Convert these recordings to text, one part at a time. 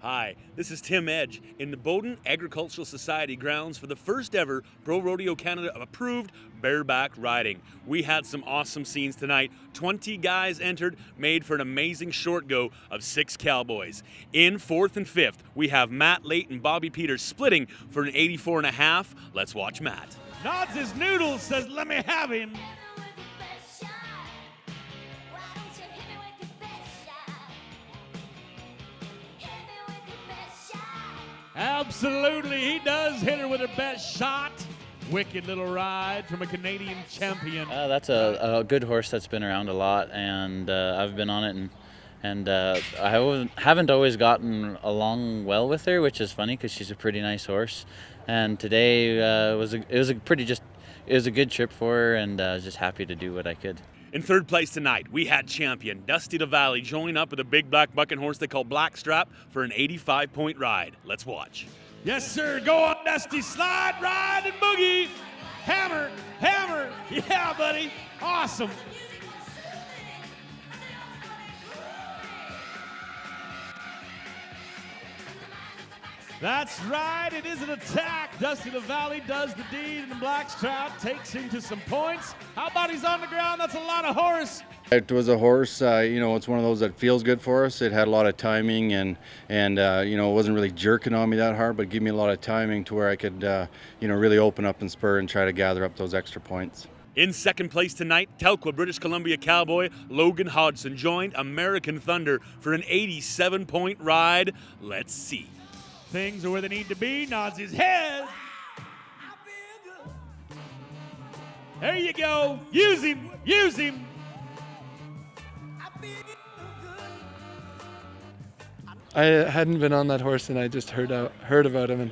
Hi, this is Tim Edge in the Bowden Agricultural Society grounds for the first ever Pro Rodeo Canada approved bareback riding. We had some awesome scenes tonight. 20 guys entered, made for an amazing short go of 6 cowboys. In 4th and 5th, we have Matt Late and Bobby Peters splitting for an 84.5. Let's watch Matt. Nods his noodles, says, "Let me have him." Absolutely, he does hit her with her best shot. Wicked little ride from a Canadian champion. That's a good horse that's been around a lot, and I've been on it, and I haven't always gotten along well with her, which is funny because she's a pretty nice horse. And today it was a good trip for her, and I was just happy to do what I could. In 3rd place tonight, we had champion Dusty DeValley join up with a big black bucking horse they call Blackstrap for an 85-point ride. Let's watch. Yes, sir. Go on, Dusty. Slide, ride, and boogie. Hammer, hammer. Yeah, buddy. Awesome. That's right. It is an attack. Dusty DeValley does the deed, and the Blackstrap takes him to some points. How about he's on the ground? That's a lot of horse. It was a horse, it's one of those that feels good for us. It had a lot of timing and it wasn't really jerking on me that hard, but gave me a lot of timing to where I could, really open up and spur and try to gather up those extra points. In 2nd place tonight, Telkwa British Columbia cowboy Logan Hodgson joined American Thunder for an 87-point ride. Let's see. Things are where they need to be. Nods his head. There you go. Use him. Use him. I hadn't been on that horse, and I just heard about him,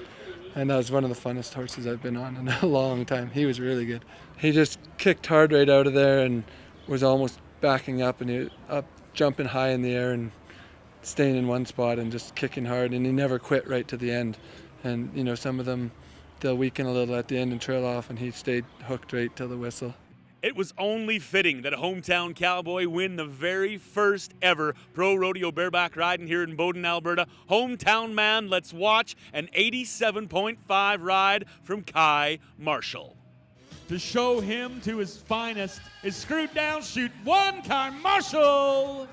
and that was one of the funnest horses I've been on in a long time. He was really good. He just kicked hard right out of there and was almost backing up, and he was up, jumping high in the air and staying in one spot and just kicking hard, and he never quit right to the end. And some of them, they'll weaken a little at the end and trail off, and he stayed hooked right till the whistle. It was only fitting that a hometown cowboy win the very first ever Pro Rodeo bareback riding here in Bowden, Alberta. Hometown man, let's watch an 87.5 ride from Kai Marshall. To show him to his finest is Screwed Down Shoot 1, Kai Marshall.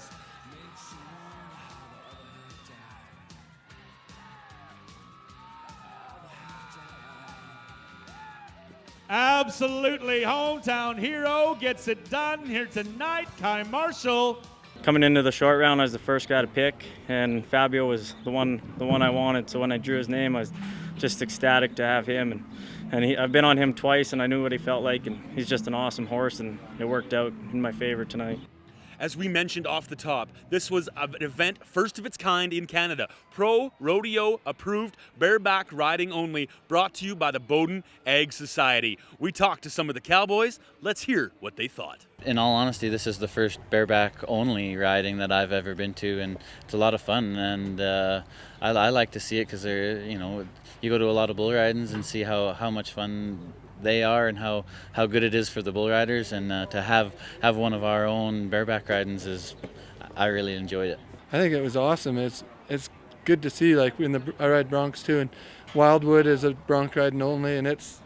Absolutely, hometown hero gets it done here tonight. Kai Marshall. Coming into the short round, I was the first guy to pick, and Fabio was the one I wanted. So when I drew his name, I was just ecstatic to have him. And I've been on him twice, and I knew what he felt like, and he's just an awesome horse, and it worked out in my favor tonight. As we mentioned off the top, this was an event first of its kind in Canada. Pro Rodeo approved, bareback riding only, brought to you by the Bowden Ag Society. We talked to some of the cowboys. Let's hear what they thought. In all honesty, this is the first bareback only riding that I've ever been to, and it's a lot of fun, and I like to see it because you go to a lot of bull ridings and see how much fun they are and how good it is for the bull riders, and to have one of our own bareback ridings I really enjoyed it. I think it was awesome. It's good to see. Like I ride broncs too, and Wildwood is a bronc riding only, and it's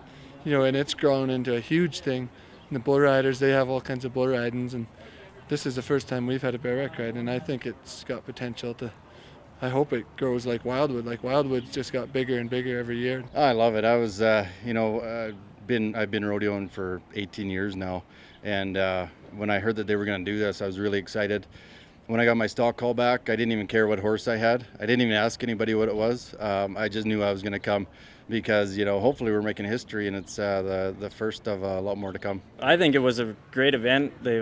grown into a huge thing. And the bull riders, they have all kinds of bull ridings, and this is the first time we've had a bareback ride, and I think it's got potential to. I hope it grows like Wildwood. Like Wildwood's just got bigger and bigger every year. I love it. I was, I've been rodeoing for 18 years now, and when I heard that they were going to do this, I was really excited. When I got my stock call back, I didn't even care what horse I had. I didn't even ask anybody what it was. I just knew I was going to come because, hopefully we're making history, and it's the first of a lot more to come. I think it was a great event. They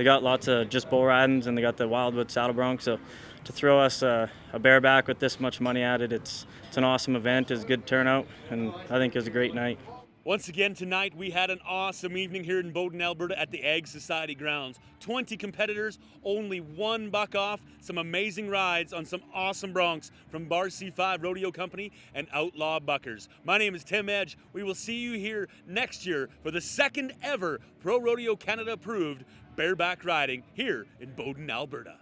got lots of just bull ridings, and they got the Wildwood saddle bronc. So to throw us a bareback with this much money at it, it's an awesome event. It's a good turnout, and I think it was a great night. Once again tonight, we had an awesome evening here in Bowden, Alberta at the Ag Society grounds. 20 competitors, only 1 buck off, some amazing rides on some awesome broncs from Bar C5 Rodeo Company and Outlaw Buckers. My name is Tim Edge. We will see you here next year for the 2nd ever Pro Rodeo Canada approved bareback riding here in Bowden, Alberta.